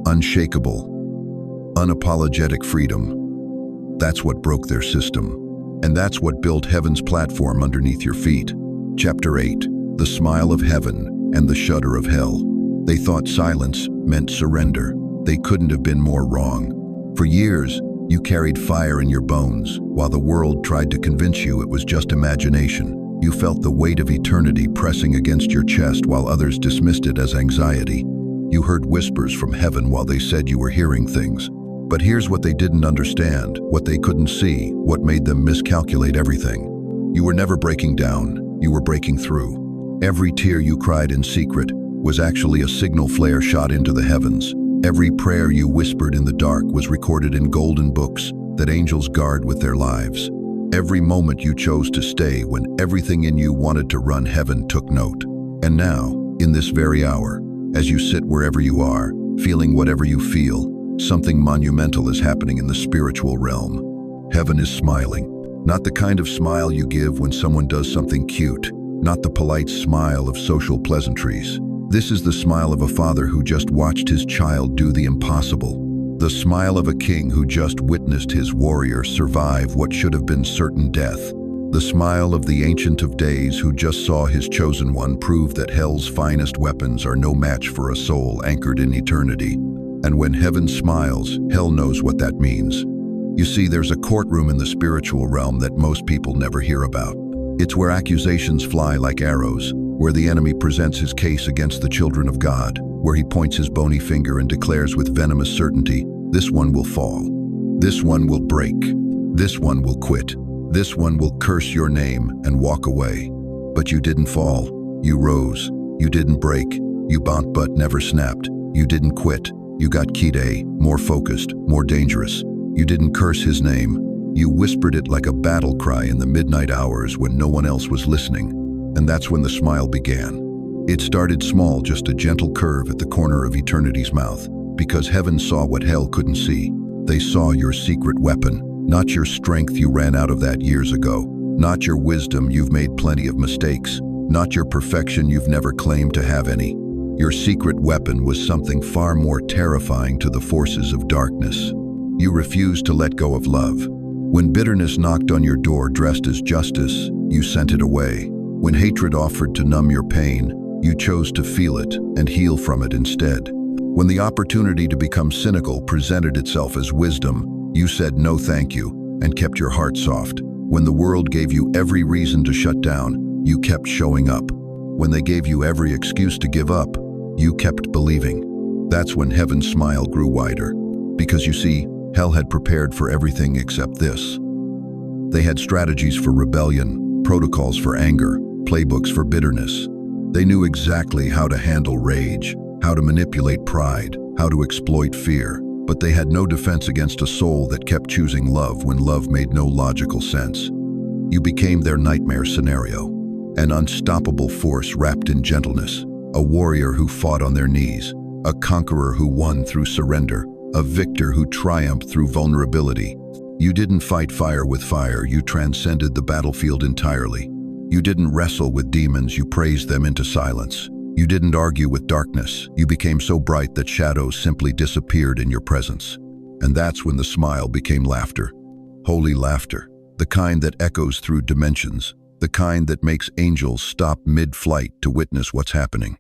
unshakable, unapologetic freedom, that's what broke their system. And that's what built heaven's platform underneath your feet. Chapter 8, the smile of heaven and the shudder of hell. They thought silence meant surrender. They couldn't have been more wrong. For years, you carried fire in your bones, while the world tried to convince you it was just imagination. You felt the weight of eternity pressing against your chest while others dismissed it as anxiety. You heard whispers from heaven while they said you were hearing things. But here's what they didn't understand, what they couldn't see, what made them miscalculate everything. You were never breaking down, you were breaking through. Every tear you cried in secret was actually a signal flare shot into the heavens. Every prayer you whispered in the dark was recorded in golden books that angels guard with their lives. Every moment you chose to stay when everything in you wanted to run, heaven took note. And now, in this very hour, as you sit wherever you are, feeling whatever you feel, something monumental is happening in the spiritual realm. Heaven is smiling. Not the kind of smile you give when someone does something cute, not the polite smile of social pleasantries. This is the smile of a father who just watched his child do the impossible. The smile of a king who just witnessed his warrior survive what should have been certain death. The smile of the Ancient of Days who just saw his chosen one prove that hell's finest weapons are no match for a soul anchored in eternity. And when heaven smiles, hell knows what that means. You see, there's a courtroom in the spiritual realm that most people never hear about. It's where accusations fly like arrows, where the enemy presents his case against the children of God, where he points his bony finger and declares with venomous certainty, "This one will fall. This one will break. This one will quit. This one will curse your name and walk away." But you didn't fall. You rose. You didn't break. You bounced but never snapped. You didn't quit. You got keyed, more focused, more dangerous. You didn't curse his name. You whispered it like a battle cry in the midnight hours when no one else was listening. And that's when the smile began. It started small, just a gentle curve at the corner of eternity's mouth, because heaven saw what hell couldn't see. They saw your secret weapon, not your strength, you ran out of that years ago, not your wisdom, you've made plenty of mistakes, not your perfection, you've never claimed to have any. Your secret weapon was something far more terrifying to the forces of darkness. You refused to let go of love. When bitterness knocked on your door dressed as justice, you sent it away. When hatred offered to numb your pain, you chose to feel it and heal from it instead. When the opportunity to become cynical presented itself as wisdom, you said no thank you and kept your heart soft. When the world gave you every reason to shut down, you kept showing up. When they gave you every excuse to give up, you kept believing. That's when heaven's smile grew wider. Because you see, hell had prepared for everything except this. They had strategies for rebellion, protocols for anger, playbooks for bitterness. They knew exactly how to handle rage, how to manipulate pride, how to exploit fear, but they had no defense against a soul that kept choosing love when love made no logical sense. You became their nightmare scenario, an unstoppable force wrapped in gentleness, a warrior who fought on their knees, a conqueror who won through surrender, a victor who triumphed through vulnerability. You didn't fight fire with fire, you transcended the battlefield entirely. You didn't wrestle with demons, you praised them into silence. You didn't argue with darkness, you became so bright that shadows simply disappeared in your presence. And that's when the smile became laughter. Holy laughter, the kind that echoes through dimensions, the kind that makes angels stop mid-flight to witness what's happening.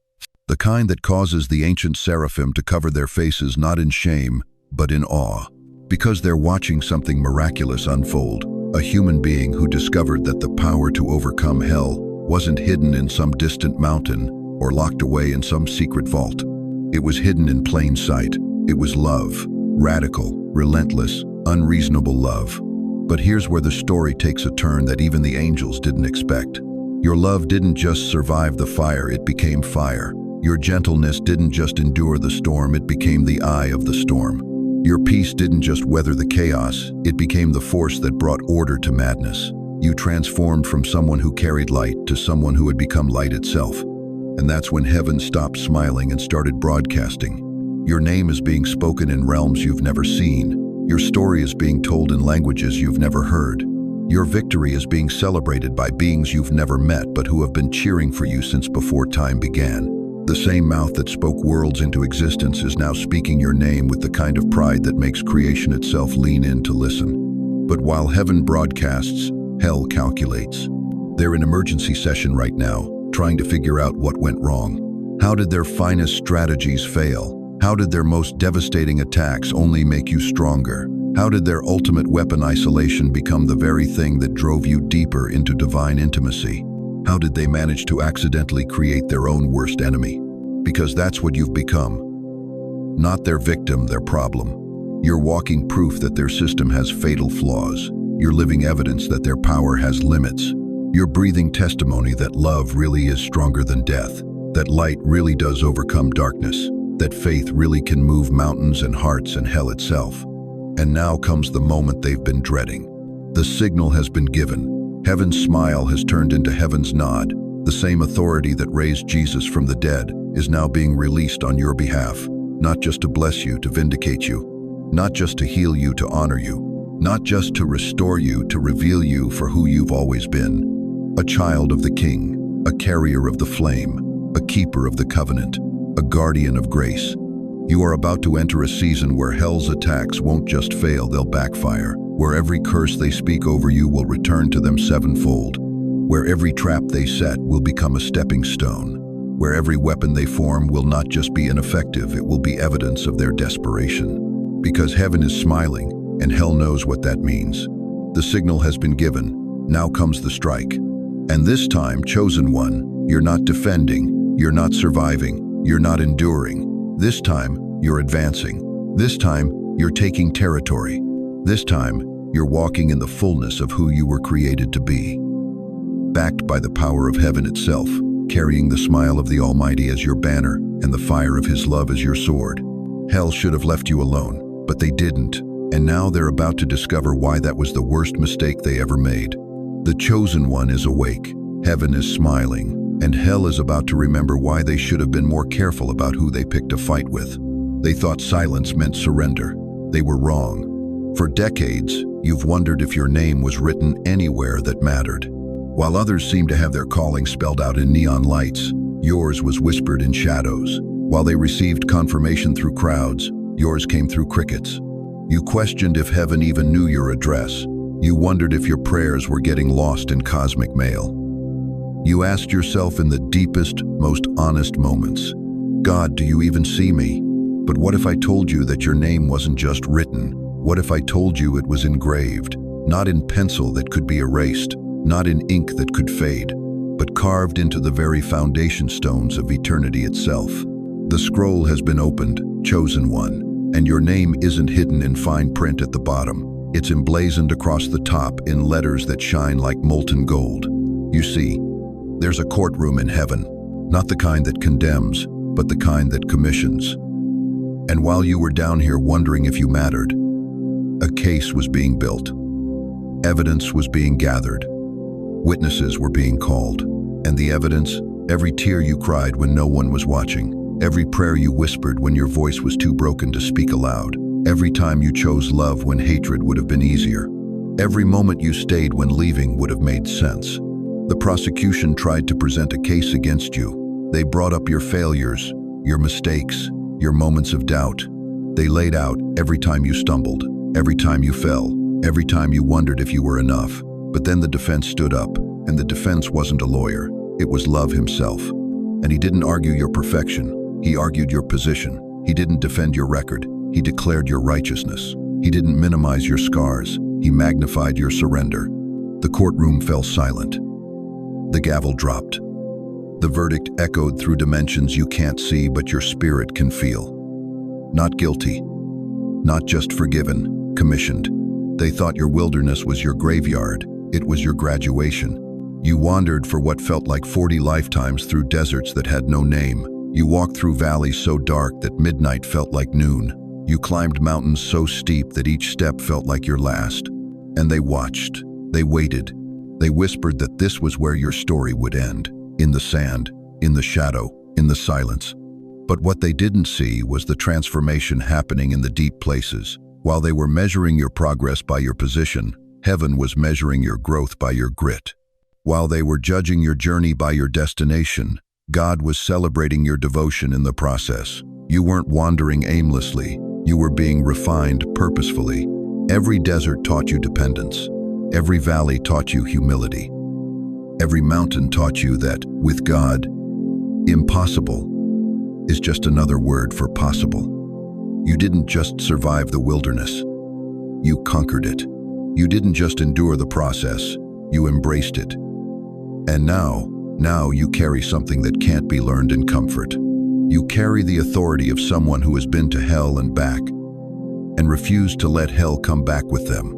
The kind that causes the ancient seraphim to cover their faces not in shame, but in awe, because they're watching something miraculous unfold, a human being who discovered that the power to overcome hell wasn't hidden in some distant mountain or locked away in some secret vault. It was hidden in plain sight. It was love, radical, relentless, unreasonable love. But here's where the story takes a turn that even the angels didn't expect. Your love didn't just survive the fire, it became fire. Your gentleness didn't just endure the storm, it became the eye of the storm. Your peace didn't just weather the chaos, it became the force that brought order to madness. You transformed from someone who carried light to someone who had become light itself. And that's when heaven stopped smiling and started broadcasting. Your name is being spoken in realms you've never seen. Your story is being told in languages you've never heard. Your victory is being celebrated by beings you've never met but who have been cheering for you since before time began. The same mouth that spoke worlds into existence is now speaking your name with the kind of pride that makes creation itself lean in to listen. But while heaven broadcasts, hell calculates. They're in emergency session right now, trying to figure out what went wrong. How did their finest strategies fail? How did their most devastating attacks only make you stronger? How did their ultimate weapon, isolation, become the very thing that drove you deeper into divine intimacy? How did they manage to accidentally create their own worst enemy? Because that's what you've become. Not their victim, their problem. You're walking proof that their system has fatal flaws. You're living evidence that their power has limits. You're breathing testimony that love really is stronger than death, that light really does overcome darkness, that faith really can move mountains and hearts and hell itself. And now comes the moment they've been dreading. The signal has been given. Heaven's smile has turned into heaven's nod. The same authority that raised Jesus from the dead is now being released on your behalf, not just to bless you, to vindicate you, not just to heal you, to honor you, not just to restore you, to reveal you for who you've always been. A child of the King, a carrier of the flame, a keeper of the covenant, a guardian of grace. You are about to enter a season where hell's attacks won't just fail, they'll backfire. Where every curse they speak over you will return to them sevenfold. Where every trap they set will become a stepping stone. Where every weapon they form will not just be ineffective, it will be evidence of their desperation. Because heaven is smiling, and hell knows what that means. The signal has been given. Now comes the strike. And this time, chosen one, you're not defending, you're not surviving, you're not enduring. This time, you're advancing. This time, you're taking territory. This time, you're walking in the fullness of who you were created to be. Backed by the power of heaven itself, carrying the smile of the Almighty as your banner and the fire of His love as your sword. Hell should have left you alone, but they didn't. And now they're about to discover why that was the worst mistake they ever made. The chosen one is awake, heaven is smiling, and hell is about to remember why they should have been more careful about who they picked a fight with. They thought silence meant surrender. They were wrong. For decades, you've wondered if your name was written anywhere that mattered. While others seemed to have their calling spelled out in neon lights, yours was whispered in shadows. While they received confirmation through crowds, yours came through crickets. You questioned if heaven even knew your address. You wondered if your prayers were getting lost in cosmic mail. You asked yourself in the deepest, most honest moments, God, do you even see me? But what if I told you that your name wasn't just written? What if I told you it was engraved, not in pencil that could be erased, not in ink that could fade, but carved into the very foundation stones of eternity itself? The scroll has been opened, chosen one, and your name isn't hidden in fine print at the bottom. It's emblazoned across the top in letters that shine like molten gold. You see, there's a courtroom in heaven, not the kind that condemns, but the kind that commissions. And while you were down here wondering if you mattered, a case was being built. Evidence was being gathered. Witnesses were being called. And the evidence, every tear you cried when no one was watching, every prayer you whispered when your voice was too broken to speak aloud, every time you chose love when hatred would have been easier, every moment you stayed when leaving would have made sense. The prosecution tried to present a case against you. They brought up your failures, your mistakes, your moments of doubt. They laid out every time you stumbled, every time you fell, every time you wondered if you were enough. But then the defense stood up, and the defense wasn't a lawyer. It was love himself. And he didn't argue your perfection. He argued your position. He didn't defend your record. He declared your righteousness. He didn't minimize your scars. He magnified your surrender. The courtroom fell silent. The gavel dropped. The verdict echoed through dimensions you can't see but your spirit can feel. Not guilty. Not just forgiven, commissioned. They thought your wilderness was your graveyard. It was your graduation. You wandered for what felt like 40 lifetimes through deserts that had no name. You walked through valleys so dark that midnight felt like noon. You climbed mountains so steep that each step felt like your last. And they watched. They waited. They whispered that this was where your story would end. In the sand, in the shadow, in the silence. But what they didn't see was the transformation happening in the deep places. While they were measuring your progress by your position, heaven was measuring your growth by your grit. While they were judging your journey by your destination, God was celebrating your devotion in the process. You weren't wandering aimlessly. You were being refined purposefully. Every desert taught you dependence. Every valley taught you humility. Every mountain taught you that, with God, impossible is just another word for possible. You didn't just survive the wilderness. You conquered it. You didn't just endure the process. You embraced it. And now you carry something that can't be learned in comfort. You carry the authority of someone who has been to hell and back, and refused to let hell come back with them.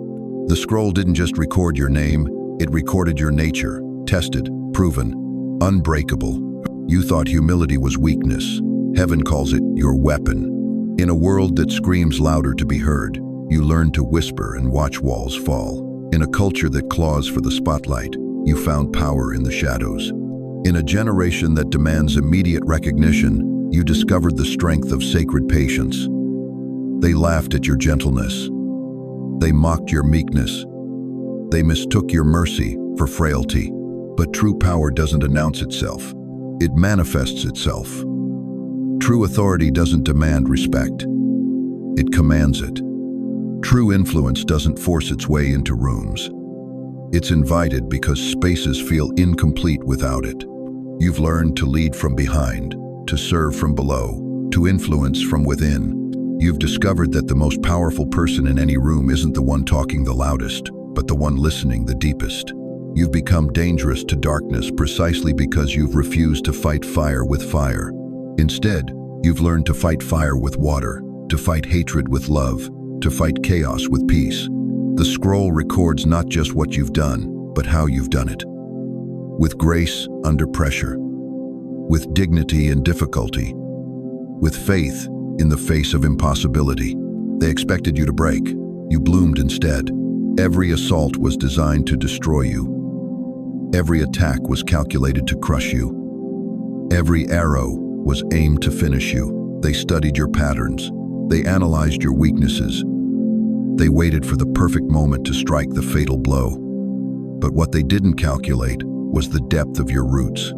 The scroll didn't just record your name, it recorded your nature, tested, proven, unbreakable. You thought humility was weakness. Heaven calls it your weapon. In a world that screams louder to be heard, you learned to whisper and watch walls fall. In a culture that claws for the spotlight, you found power in the shadows. In a generation that demands immediate recognition, you discovered the strength of sacred patience. They laughed at your gentleness. They mocked your meekness. They mistook your mercy for frailty. But true power doesn't announce itself. It manifests itself. True authority doesn't demand respect. It commands it. True influence doesn't force its way into rooms. It's invited because spaces feel incomplete without it. You've learned to lead from behind, to serve from below, to influence from within. You've discovered that the most powerful person in any room isn't the one talking the loudest, but the one listening the deepest. You've become dangerous to darkness precisely because you've refused to fight fire with fire. Instead, you've learned to fight fire with water, to fight hatred with love, to fight chaos with peace. The scroll records not just what you've done, but how you've done it. With grace under pressure, with dignity in difficulty, with faith in the face of impossibility. They expected you to break. You bloomed instead. Every assault was designed to destroy you. Every attack was calculated to crush you. Every arrow was aimed to finish you. They studied your patterns. They analyzed your weaknesses. They waited for the perfect moment to strike the fatal blow. But what they didn't calculate was the depth of your roots.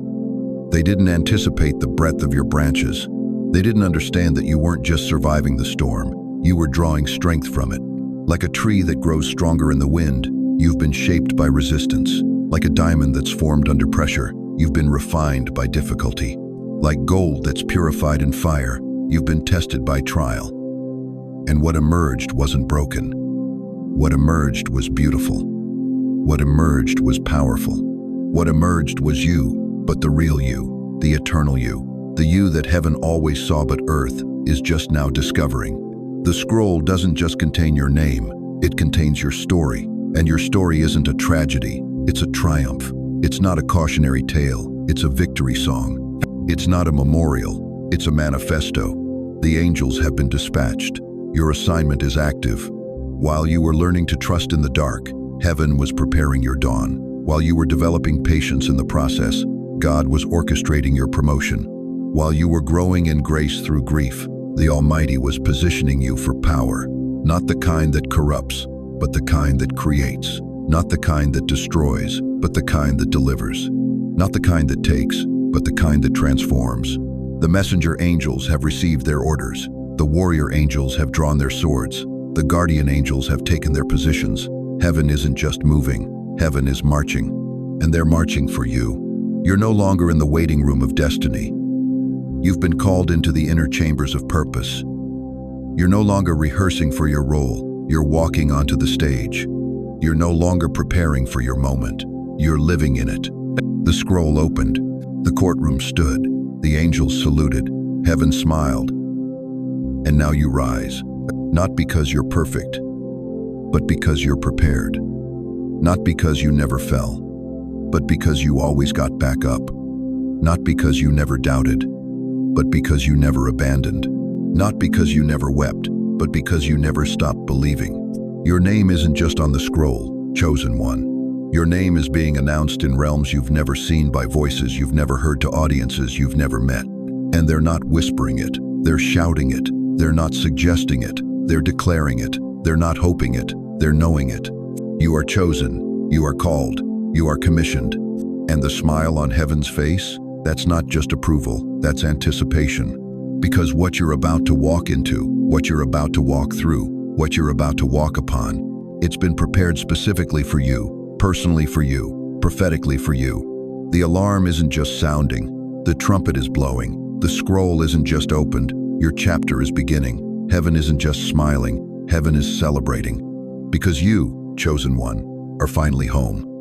They didn't anticipate the breadth of your branches. They didn't understand that you weren't just surviving the storm, you were drawing strength from it. Like a tree that grows stronger in the wind, you've been shaped by resistance. Like a diamond that's formed under pressure, you've been refined by difficulty. Like gold that's purified in fire, you've been tested by trial. And what emerged wasn't broken. What emerged was beautiful. What emerged was powerful. What emerged was you, but the real you, the eternal you. The you that heaven always saw but earth is just now discovering. The scroll doesn't just contain your name, it contains your story. And your story isn't a tragedy, it's a triumph. It's not a cautionary tale, it's a victory song. It's not a memorial, it's a manifesto. The angels have been dispatched. Your assignment is active. While you were learning to trust in the dark, heaven was preparing your dawn. While you were developing patience in the process, God was orchestrating your promotion. While you were growing in grace through grief, the Almighty was positioning you for power, not the kind that corrupts, but the kind that creates, not the kind that destroys, but the kind that delivers, not the kind that takes, but the kind that transforms. The messenger angels have received their orders. The warrior angels have drawn their swords. The guardian angels have taken their positions. Heaven isn't just moving, heaven is marching, and they're marching for you. You're no longer in the waiting room of destiny. You've been called into the inner chambers of purpose. You're no longer rehearsing for your role, you're walking onto the stage. You're no longer preparing for your moment, you're living in it. The scroll opened, the courtroom stood, the angels saluted, heaven smiled. And now you rise, not because you're perfect, but because you're prepared. Not because you never fell, but because you always got back up. Not because you never doubted, but because you never abandoned. Not because you never wept, but because you never stopped believing. Your name isn't just on the scroll, chosen one. Your name is being announced in realms you've never seen, by voices you've never heard, to audiences you've never met. And they're not whispering it, they're shouting it. They're not suggesting it, they're declaring it. They're not hoping it, they're knowing it. You are chosen, you are called, you are commissioned. And the smile on heaven's face? That's not just approval, that's anticipation. Because what you're about to walk into, what you're about to walk through, what you're about to walk upon, it's been prepared specifically for you, personally for you, prophetically for you. The alarm isn't just sounding, the trumpet is blowing, the scroll isn't just opened, your chapter is beginning. Heaven isn't just smiling, heaven is celebrating. Because you, chosen one, are finally home.